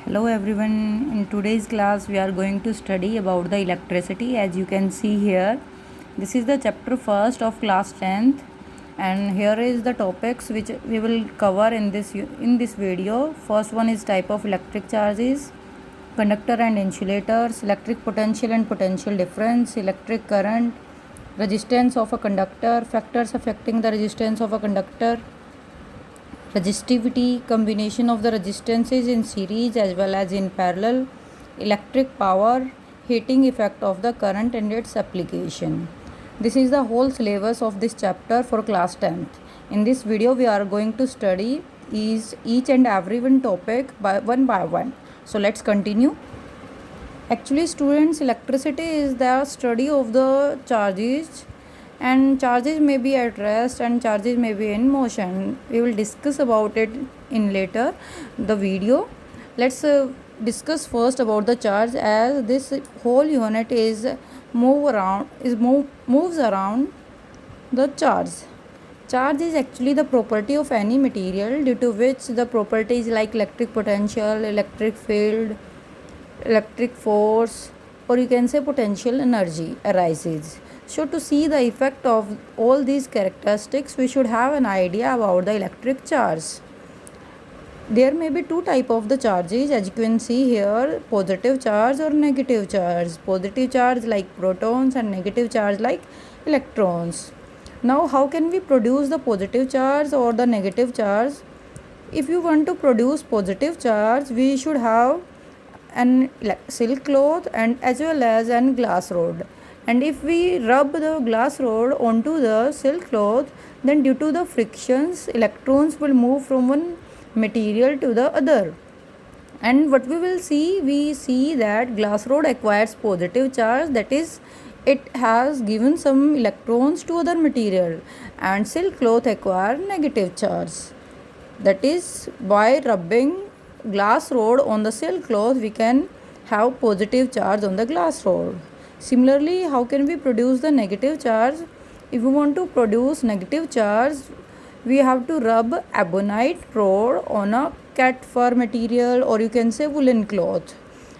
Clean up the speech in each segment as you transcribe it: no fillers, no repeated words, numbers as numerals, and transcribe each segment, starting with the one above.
Hello everyone. In today's class we are going to study about the electricity. As you can see here, this is the chapter first of class 10th, and here is the topics which we will cover in this video. First one is type of electric charges, conductor and insulators, electric potential and potential difference, electric current, resistance of a conductor, factors affecting the resistance of a conductor, resistivity, combination of the resistances in series as well as in parallel, electric power, heating effect of the current and its application. This is the whole syllabus of this chapter for class 10th. In this video we are going to study each and every one topic by one. So let's continue. Actually students, electricity is the study of the charges, and charges may be at rest and charges may be in motion. We will discuss about it in later the video. Let's discuss first about the charge, as this whole unit moves around the charge. Charge is actually the property of any material due to which the properties like electric potential, electric field, electric force, or you can say potential energy arises. So to see the effect of all these characteristics, we should have an idea about the electric charge. There may be two types of the charges, as you can see here, positive charge or negative charge. Positive charge like protons and negative charge like electrons. Now how can we produce the positive charge or the negative charge? If you want to produce positive charge, we should have an silk cloth and as well as an glass rod. And if we rub the glass rod onto the silk cloth, then due to the frictions, electrons will move from one material to the other. And what we see that glass rod acquires positive charge, that is, it has given some electrons to other material, and silk cloth acquire negative charge. That is, by rubbing glass rod on the silk cloth, we can have positive charge on the glass rod. Similarly, how can we produce the negative charge? If we want to produce negative charge, we have to rub ebonite rod on a cat fur material, or you can say woolen cloth,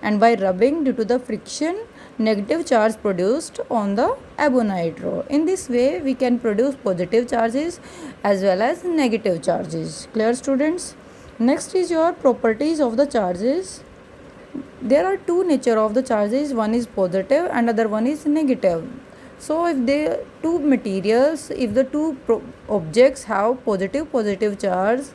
and by rubbing, due to the friction, negative charge produced on the ebonite rod. In this way we can produce positive charges as well as negative charges. Clear students? Next is your properties of the charges. There are two nature of the charges, one is positive and other one is negative. So if the two materials, if the two objects have positive charge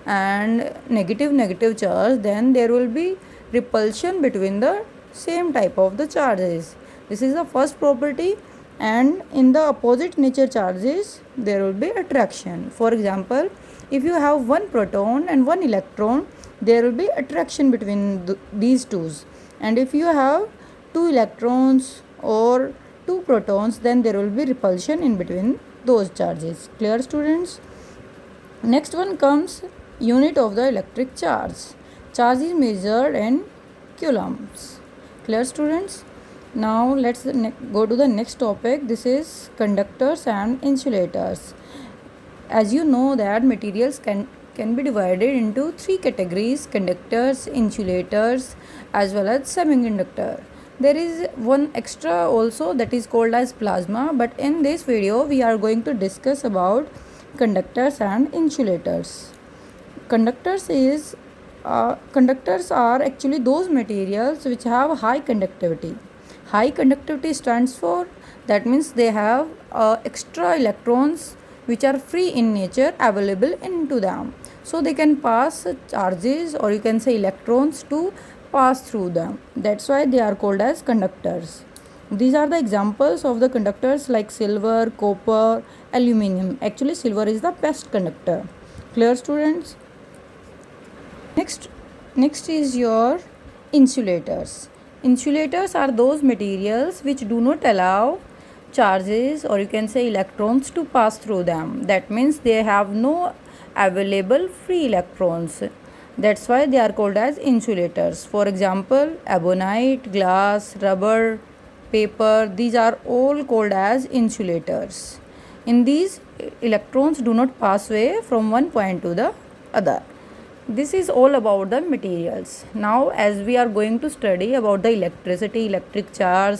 and negative charge, then there will be repulsion between the same type of the charges. This is the first property. And in the opposite nature charges, there will be attraction. For example, if you have one proton and one electron, there will be attraction between these two. And if you have two electrons or two protons, then there will be repulsion in between those charges. Clear students? Next one comes unit of the electric charge. Charge is measured in coulombs. Clear students? Now let's go to the next topic. This is conductors and insulators. As you know that materials can be divided into three categories: conductors, insulators, as well as semiconductor. There is one extra also, that is called as plasma, but in this video we are going to discuss about conductors and insulators. Conductors are actually those materials which have high conductivity. High conductivity stands for, that means they have extra electrons which are free in nature available into them, so they can pass charges, or you can say electrons, to pass through them. That's why they are called as conductors. These are the examples of the conductors like silver, copper, aluminum. Actually silver is the best conductor. Clear students? Next is your insulators. Insulators are those materials which do not allow charges, or you can say electrons, to pass through them. That means they have no available free electrons. That's why they are called as insulators. For example, ebonite, glass, rubber, paper, these are all called as insulators. In these, electrons do not pass away from one point to the other. This is all about the materials. Now as we are going to study about the electricity, electric charge,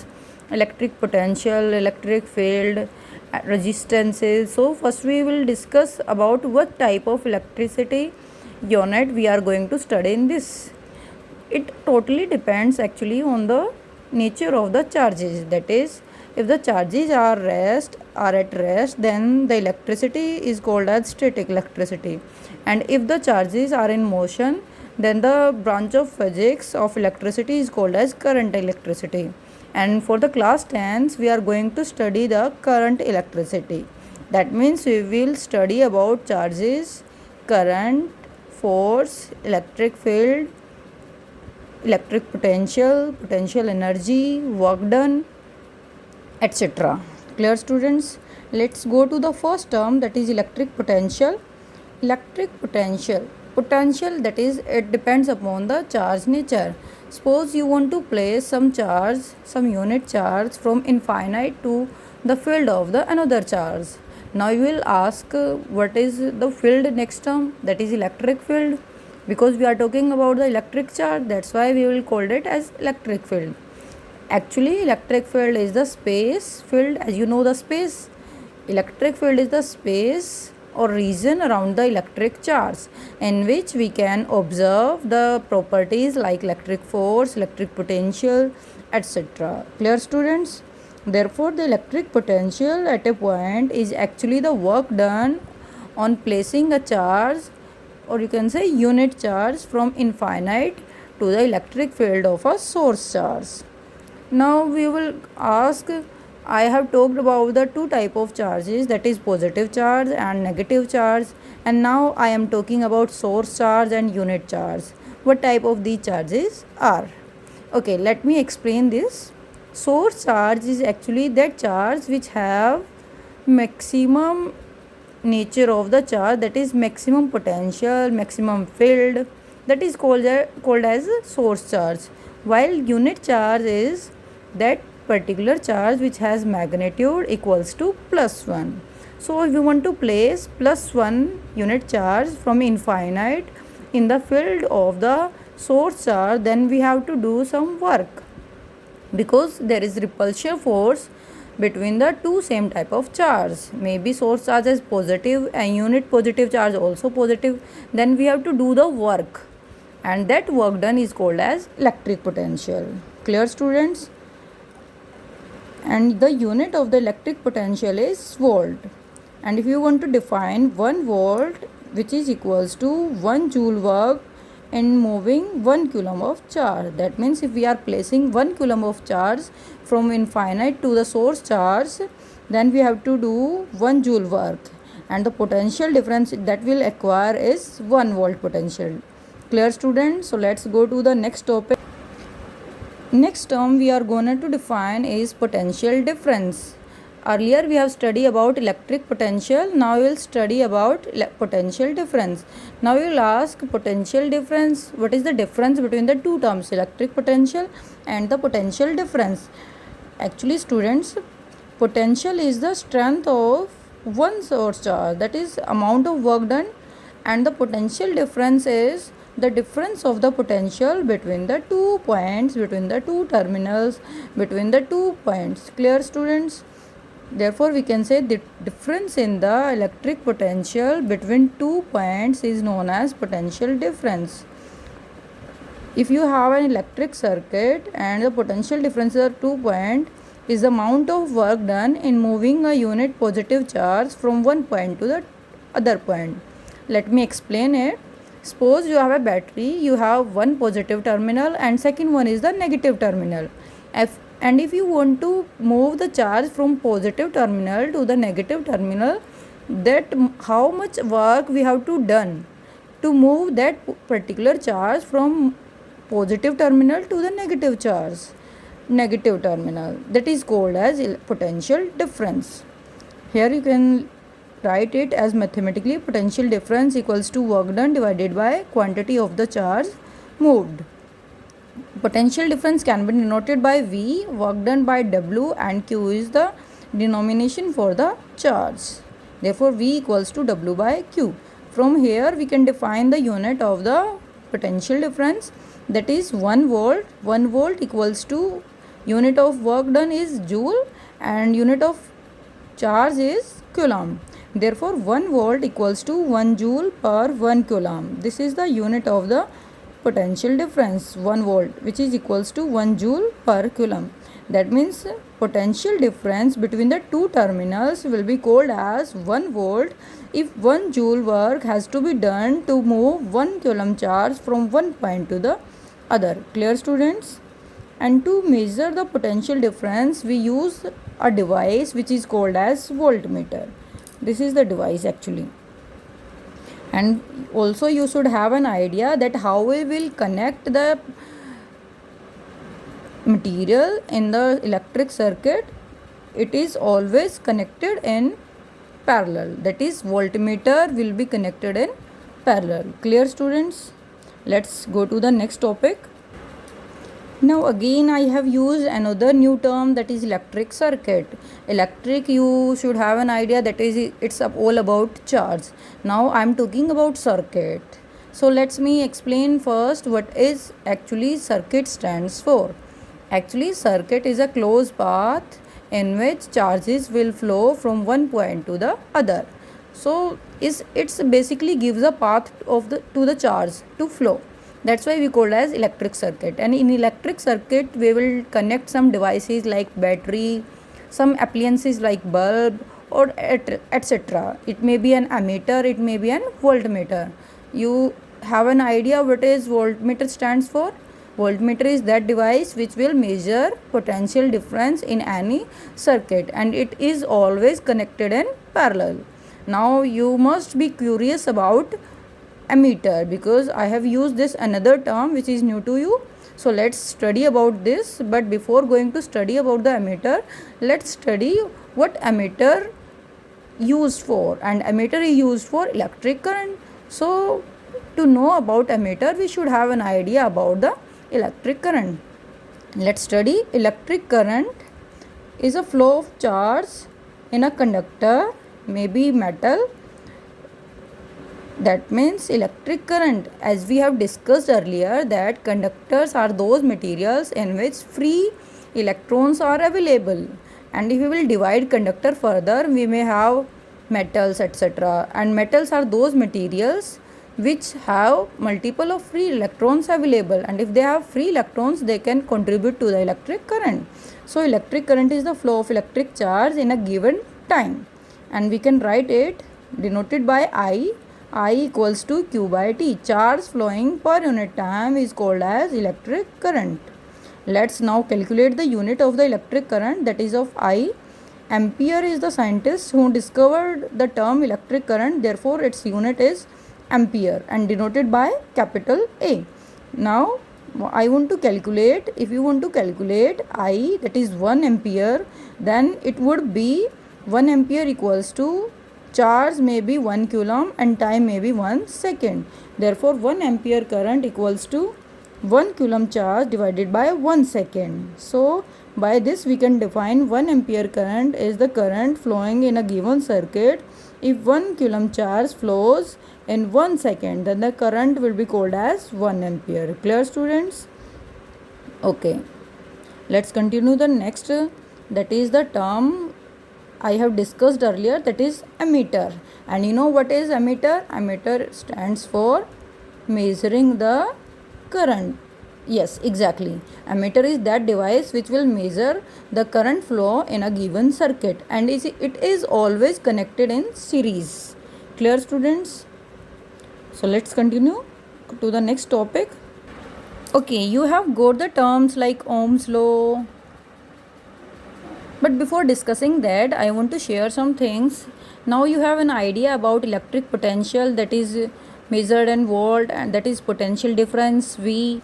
electric potential, electric field, resistances. So first we will discuss about what type of electricity unit we are going to study in this. It totally depends actually on the nature of the charges. That is, if the charges are at rest, then the electricity is called as static electricity, and if the charges are in motion, then the branch of physics of electricity is called as current electricity. And for the class 10s we are going to study the current electricity. That means we will study about charges, current, force, electric field, electric potential, potential energy, work done, etc. Clear, students? Let's go to the first term, that is electric potential. Electric potential. Potential, that is, it depends upon the charge nature. Suppose you want to place some charge, some unit charge from infinite to the field of the another charge. Now you will ask what is the field next term, that is electric field, because we are talking about the electric charge, that's why we will call it as electric field. Actually electric field is the space field, as you know the space. Electric field is the space or region around the electric charge in which we can observe the properties like electric force, electric potential, etc. Clear, students? Therefore the electric potential at a point is actually the work done on placing a charge, or you can say unit charge, from infinite to the electric field of a source charge. Now we will ask, I have talked about the two type of charges, that is positive charge and negative charge, and now I am talking about source charge and unit charge. What type of these charges are? Okay, let me explain this. Source charge is actually that charge which have maximum nature of the charge, that is maximum potential, maximum field, that is called as source charge, while unit charge is that particular charge which has magnitude equals to +1. So if you want to place +1 unit charge from infinite in the field of the source charge, then we have to do some work, because there is repulsion force between the two same type of charge. Maybe source charge is positive and unit positive charge also positive, then we have to do the work, and that work done is called as electric potential. Clear, students? And the unit of the electric potential is volt. And if you want to define 1 volt, which is equals to 1 joule work in moving 1 coulomb of charge. That means if we are placing 1 coulomb of charge from infinite to the source charge, then we have to do 1 joule work, and the potential difference that will acquire is 1 volt potential. Clear, students? So let's go to the next topic. Next term we are going to define is potential difference. Earlier we have studied about electric potential, now we will study about potential difference. Now we will ask potential difference, what is the difference between the two terms, electric potential and the potential difference? Actually, students, potential is the strength of one source charge, that is amount of work done, and the potential difference is the difference of the potential between the 2 points, between the two terminals, between the 2 points. Clear, students? Therefore we can say the difference in the electric potential between 2 points is known as potential difference. If you have an electric circuit and the potential difference of 2 points is the amount of work done in moving a unit positive charge from one point to the other point. Let me explain it. Suppose you have a battery, you have one positive terminal and second one is the negative terminal. If you want to move the charge from positive terminal to the negative terminal, that how much work we have to done to move that particular charge from positive terminal to the negative terminal, that is called as potential difference. Here you can write it as mathematically, potential difference equals to work done divided by quantity of the charge moved. Potential difference can be denoted by V, work done by W, and Q is the denomination for the charge. Therefore V equals to W by Q. From here we can define the unit of the potential difference, that is 1 volt. 1 volt equals to unit of work done is joule and unit of charge is coulomb. Therefore 1 volt equals to 1 joule per 1 coulomb. This is the unit of the potential difference, 1 volt, which is equals to 1 joule per coulomb. That means potential difference between the two terminals will be called as 1 volt if 1 joule work has to be done to move 1 coulomb charge from one point to the other. Clear, students? And to measure the potential difference we use a device which is called as voltmeter. This is the device actually. And also you should have an idea that how we will connect the material in the electric circuit. It is always connected in parallel, that is voltmeter will be connected in parallel. Clear, students? Let's go to the next topic. Now again I have used another new term, that is electric circuit. Electric, you should have an idea that is it's all about charge. Now I am talking about circuit. So let me explain first what is actually circuit stands for. Actually circuit is a closed path in which charges will flow from one point to the other. So it's basically gives a path of to the charge to flow. That's why we call as electric circuit. And in electric circuit we will connect some devices like battery, some appliances like bulb or etc. It may be an ammeter, it may be an voltmeter. You have an idea what is voltmeter stands for? Voltmeter is that device which will measure potential difference in any circuit and it is always connected in parallel. Now you must be curious about ammeter because I have used this another term which is new to you. So let's study about this. But before going to study about the ammeter, let's study what ammeter used for. And ammeter is used for electric current. So to know about ammeter we should have an idea about the electric current. Let's study. Electric current is a flow of charge in a conductor, maybe metal. That means electric current, as we have discussed earlier, that conductors are those materials in which free electrons are available. And if we will divide conductor further, we may have metals, etc. And metals are those materials which have multiple of free electrons available, and if they have free electrons they can contribute to the electric current. So electric current is the flow of electric charge in a given time, and we can write it denoted by I equals to Q by T. Charge flowing per unit time is called as electric current. Let's now calculate the unit of the electric current, that is of I. Ampere is the scientist who discovered the term electric current, therefore its unit is ampere and denoted by capital A. Now I want to calculate, if you want to calculate I, that is 1 ampere, then it would be 1 ampere equals to charge may be 1 coulomb and time may be 1 second. Therefore 1 ampere current equals to 1 coulomb charge divided by 1 second. So by this we can define 1 ampere current is the current flowing in a given circuit. If 1 coulomb charge flows in 1 second, then the current will be called as 1 ampere. Clear, students? Okay. Let's continue the next. That is the term I have discussed earlier, that is ammeter. And you know what is ammeter? Ammeter stands for measuring the current. Yes, exactly. Ammeter is that device which will measure the current flow in a given circuit, and it is always connected in series. Clear, students? So let's continue to the next topic. Okay, you have got the terms like Ohm's law. But before discussing that, I want to share some things. Now you have an idea about electric potential, that is measured in volt, and that is potential difference V.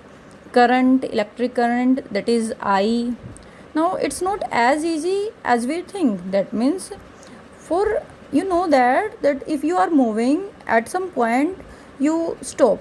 Current, electric current, that is I. Now it's not as easy as we think. That means for you know that if you are moving at some point you stop.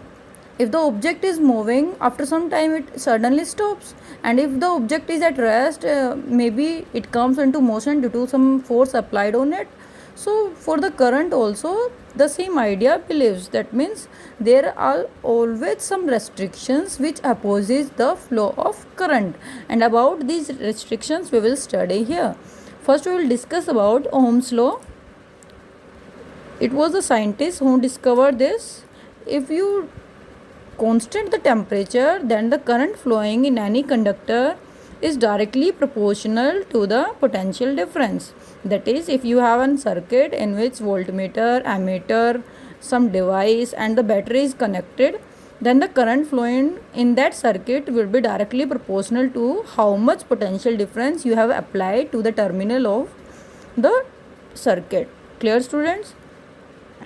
If the object is moving, after some time it suddenly stops, and if the object is at rest, maybe it comes into motion due to some force applied on it. So for the current also the same idea believes. That means there are always some restrictions which opposes the flow of current, and about these restrictions we will study here. First we will discuss about Ohm's law. It was a scientist who discovered this. If you constant the temperature, then the current flowing in any conductor is directly proportional to the potential difference. That is, if you have a circuit in which voltmeter, ammeter, some device and the battery is connected, then the current flowing in that circuit will be directly proportional to how much potential difference you have applied to the terminal of the circuit. Clear, students?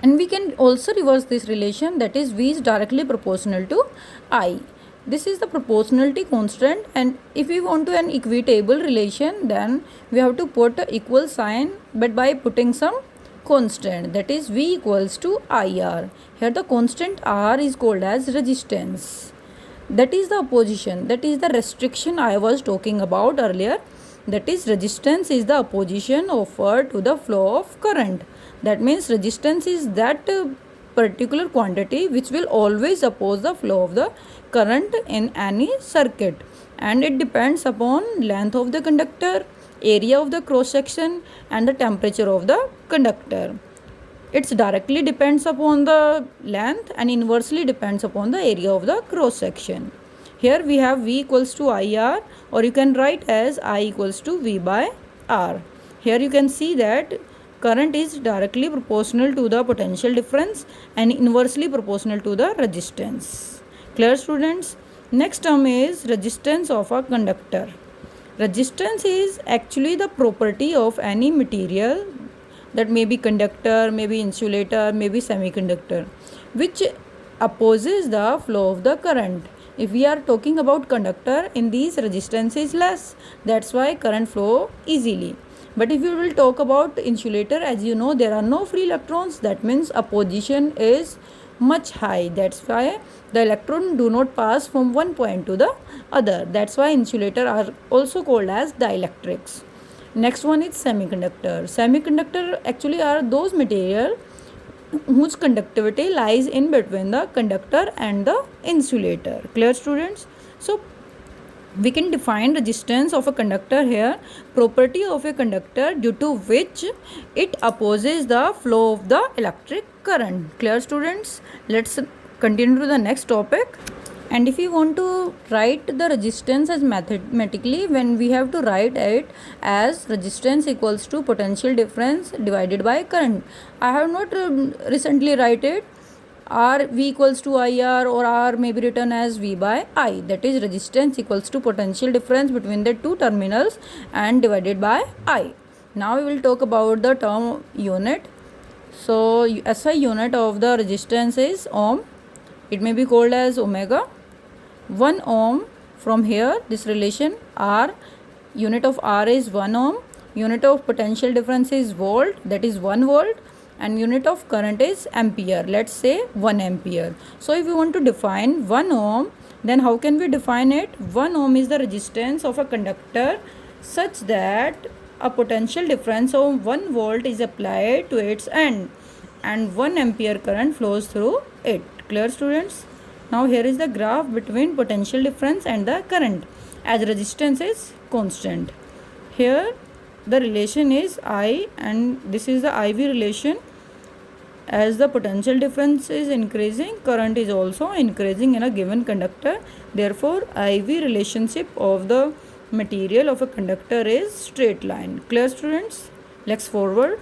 And we can also reverse this relation, that is V is directly proportional to I. This is the proportionality constant, and if we want to an equitable relation, then we have to put a equal sign but by putting some constant, that is V equals to IR. Here the constant R is called as resistance. That is the opposition, that is the restriction I was talking about earlier. That is, resistance is the opposition offered to the flow of current. That means resistance is that particular quantity which will always oppose the flow of the current in any circuit, and it depends upon length of the conductor, area of the cross section and the temperature of the conductor. It directly depends upon the length and inversely depends upon the area of the cross section. Here we have V equals to IR, or you can write as I equals to V by R. Here you can see that current is directly proportional to the potential difference and inversely proportional to the resistance. Clear, students? Next term is resistance of a conductor. Resistance is actually the property of any material, that may be conductor, may be insulator, may be semiconductor, which opposes the flow of the current. If we are talking about conductor, in these resistance is less, that's why current flow easily. But if you will talk about insulator, as you know, there are no free electrons, that means opposition is much high, that's why the electron do not pass from one point to the other. That's why insulator are also called as dielectrics. Next one is semiconductor. Semiconductor actually are those material whose conductivity lies in between the conductor and the insulator. Clear, students? So we can define resistance of a conductor here, property of a conductor due to which it opposes the flow of the electric current. Clear, students? Let's continue to the next topic. And if you want to write the resistance as mathematically, when we have to write it as resistance equals to potential difference divided by current. I have not recently write it R V equals to IR, or R may be written as V by I. That is, resistance equals to potential difference between the two terminals and divided by I. Now we will talk about the term unit. So SI unit of the resistance is ohm. It may be called as omega. 1 ohm, from here this relation R, unit of R is 1 ohm, unit of potential difference is volt, that is 1 volt, and unit of current is ampere, let's say 1 ampere. So if you want to define 1 ohm, then how can we define it? 1 ohm is the resistance of a conductor such that a potential difference of 1 volt is applied to its end and 1 ampere current flows through it. Clear, students? Now here is the graph between potential difference and the current, as resistance is constant. Here the relation is I, and this is the IV relation. As the potential difference is increasing, current is also increasing in a given conductor. Therefore, IV relationship of the material of a conductor is straight line. Clear, students? Let's forward.